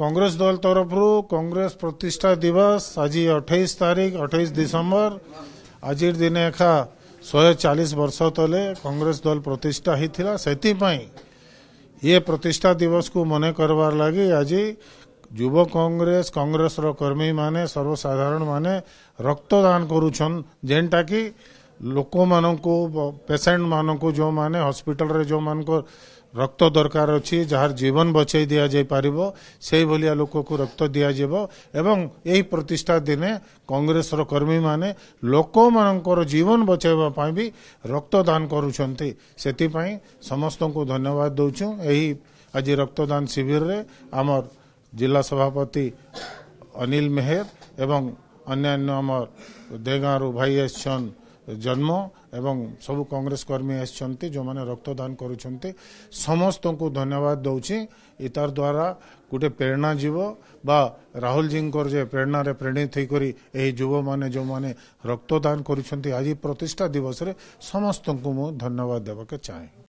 कांग्रेस दल तरफ कांग्रेस प्रतिष्ठा दिवस आज 28 तारीख 28 डिसेम्बर आज दिन एखा 140 वर्ष तले कांग्रेस दल प्रतिष्ठा होता से ये प्रतिष्ठा दिवस को मन करवार लगी आज युव कांग्रेस कांग्रेस कर्मी माने सर्वसाधारण माने रक्तदान करुछन जेनटा कि लोक मानू पेसेंट मानू जो माने हॉस्पिटल रे जो मान को रक्त दरकार अच्छी जार जीवन बचाई दि जाई पारिबो से भलिया लोक को रक्त दिया जेबो एवं यही प्रतिष्ठा दिने कांग्रेस कर्मी माने लोक मानकर जीवन बचाइबा पई भी रक्तदान करूछंती सेति पई समस्त को धन्यवाद दउछु। यही आज रक्तदान शिविर रे आमर जिला सभापति अनिल मेहर एवं अन्यान्य आमर देगारू भाई एसन जन्म एवं सब कांग्रेस कर्मी आसछंती जो माने रक्तदान करूछंती समस्त को धन्यवाद दउछि। इतार द्वारा गोटे प्रेरणा जीव बा राहुल जी जे प्रेरणा रे प्रेरित होई एही युव माने जो माने रक्तदान करूछंती आज प्रतिष्ठा दिवस रे समस्त को मु धन्यवाद देबा के चाहे।